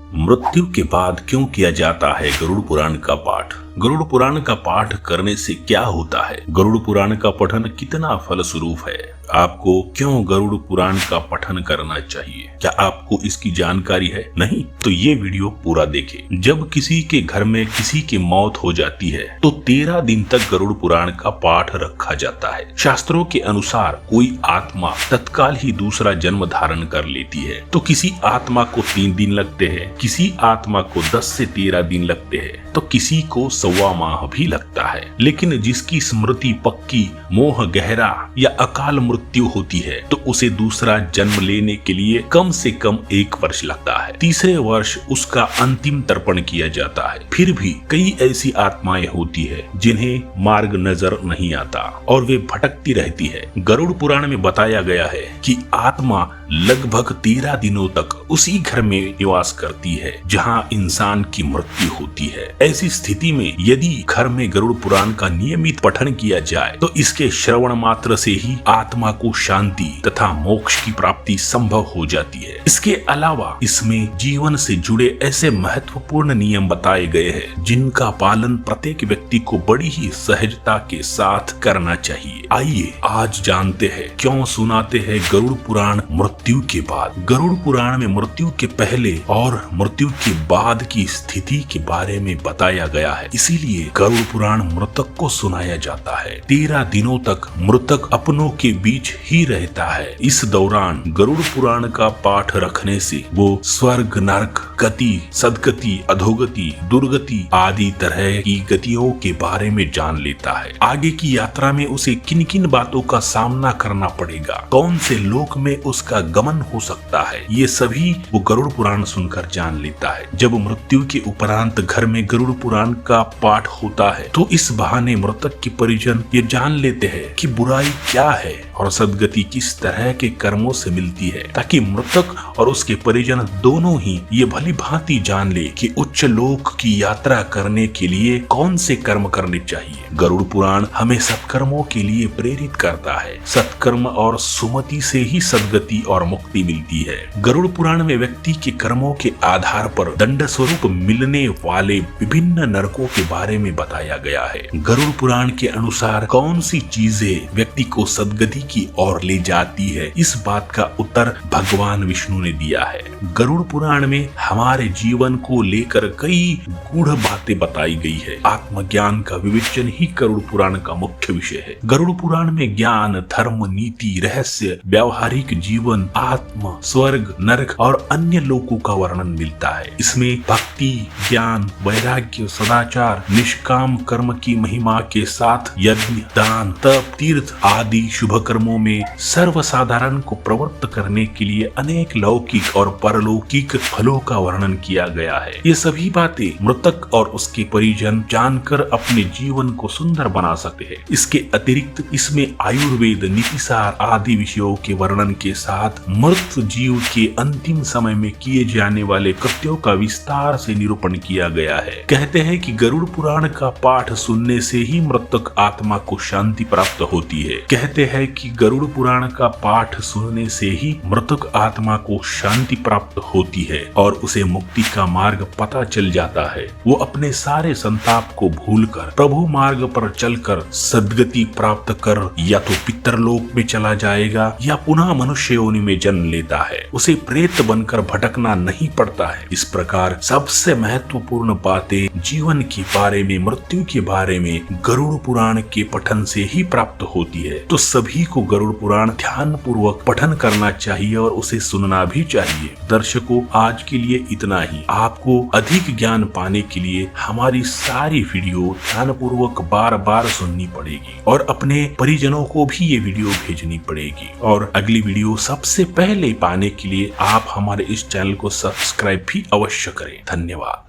मृत्यु के बाद क्यों किया जाता है गरुड़ पुराण का पाठ? गरुड़ पुराण का पाठ करने से क्या होता है? गरुड़ पुराण का पठन कितना फलस्वरूप है? आपको क्यों गरुड़ पुराण का पठन करना चाहिए? क्या आपको इसकी जानकारी है? नहीं तो ये वीडियो पूरा देखें। जब किसी के घर में किसी की मौत हो जाती है तो 13 दिन तक गरुड़ पुराण का पाठ रखा जाता है। शास्त्रों के अनुसार कोई आत्मा तत्काल ही दूसरा जन्म धारण कर लेती है तो किसी आत्मा को 3 दिन लगते हैं, किसी आत्मा को 10 से 13 दिन लगते हैं, तो किसी को 1.25 माह भी लगता है। लेकिन जिसकी स्मृति पक्की, मोह गहरा या अकाल मृत्यु होती है तो उसे दूसरा जन्म लेने के लिए कम से कम 1 वर्ष लगता है। तीसरे वर्ष उसका अंतिम तर्पण किया जाता है। फिर भी कई ऐसी आत्माएं होती है जिन्हें मार्ग नजर नहीं आता और वे भटकती रहती है। गरुड़ पुराण में बताया गया है कि आत्मा लगभग 13 दिनों तक उसी घर में निवास करती है जहां इंसान की मृत्यु होती है। ऐसी स्थिति में यदि घर में गरुड़ पुराण का नियमित पठन किया जाए तो इसके श्रवण मात्र से ही आत्मा को शांति तथा मोक्ष की प्राप्ति संभव हो जाती है। इसके अलावा इसमें जीवन से जुड़े ऐसे महत्वपूर्ण नियम बताए गए हैं जिनका पालन प्रत्येक व्यक्ति को बड़ी ही सहजता के साथ करना चाहिए। आइए आज जानते हैं क्यों सुनाते हैं गरुड़ पुराण मृत्यु के बाद। गरुड़ पुराण में मृत्यु के पहले और मृत्यु के बाद की स्थिति के बारे में बताया गया है, इसीलिए गरुड़ पुराण मृतक को सुनाया जाता है। 13 दिनों तक मृतक अपनों के बीच ही रहता है। इस दौरान गरुड़ पुराण का पाठ रखने से वो स्वर्ग, नरक, गति, सदगति, अधोगति, दुर्गति आदि तरह की गतियों के बारे में जान लेता है। आगे की यात्रा में उसे किन किन बातों का सामना करना पड़ेगा, कौन से लोक में उसका गमन हो सकता है, ये सभी वो गरुड़ पुराण सुनकर जान लेता है। जब मृत्यु के उपरांत घर में गरुड़ पुराण का पाठ होता है तो इस बहाने मृतक के परिजन ये जान लेते हैं कि बुराई क्या है और सदगति किस तरह के कर्मों से मिलती है, ताकि मृतक और उसके परिजन दोनों ही ये भली भांति जान ले कि उच्च लोक की यात्रा करने के लिए कौन से कर्म करने चाहिए। गरुड़ पुराण हमें सत्कर्मों के लिए प्रेरित करता है। सत्कर्म और सुमति से ही सदगति और मुक्ति मिलती है। गरुड़ पुराण में व्यक्ति के कर्मों के आधार पर दंड स्वरूप मिलने वाले विभिन्न नरकों के बारे में बताया गया है। गरुड़ पुराण के अनुसार कौन सी चीजें व्यक्ति को सदगति की ओर ले जाती है, इस बात का उत्तर भगवान विष्णु ने दिया है। गरुड़ पुराण में हमारे जीवन को लेकर कई गूढ़ बातें बताई गई है। आत्मज्ञान का विवेचन ही गरुड़ पुराण का मुख्य विषय है। गरुड़ पुराण में ज्ञान, धर्म, नीति, रहस्य, व्यावहारिक जीवन, आत्मा, स्वर्ग, नरक और अन्य लोकों का वर्णन मिलता है। इसमें भक्ति, ज्ञान, वैराग्य, सदाचार, निष्काम कर्म की महिमा के साथ यज्ञ, दान, तप, तीर्थ आदि शुभ कर्मों में सर्वसाधारण को प्रवृत्त करने के लिए अनेक लौकिक और परलौकिक फलों का वर्णन किया गया है। ये सभी बातें मृतक और उसके परिजन जानकर अपने जीवन को सुंदर बना सकते हैं। इसके अतिरिक्त इसमें आयुर्वेद, नीतिसार आदि विषयों के वर्णन के साथ मृत जीव के अंतिम समय में किए जाने वाले कृत्यों का विस्तार से निरूपण किया गया है। कहते हैं कि गरुड़ पुराण का पाठ सुनने से ही मृतक आत्मा को शांति प्राप्त होती है। कहते हैं कि गरुड़ पुराण का पाठ सुनने से ही मृतक आत्मा को शांति प्राप्त होती है और उसे मुक्ति का मार्ग पता चल जाता है। वो अपने सारे संताप को भूलकर प्रभु मार्ग पर चलकर सद्गति प्राप्त कर या तो पितरलोक में चला जाएगा या पुनः मनुष्य योनि में जन्म लेता है। उसे प्रेत बनकर भटकना नहीं पड़ता है। इस प्रकार सबसे महत्वपूर्ण बातें जीवन के बारे में, मृत्यु के बारे में गरुड़ पुराण के पठन से ही प्राप्त होती है। तो सभी को गरुड़ पुराण ध्यान पूर्वक पठन करना चाहिए और उसे सुनना भी चाहिए। दर्शकों, आज के लिए इतना ही। आपको अधिक ज्ञान पाने के लिए हमारी सारी वीडियो ध्यान पूर्वक बार बार सुननी पड़ेगी और अपने परिजनों को भी ये वीडियो भेजनी पड़ेगी। और अगली वीडियो सबसे पहले पाने के लिए आप हमारे इस चैनल को सब्सक्राइब भी अवश्य करें। धन्यवाद।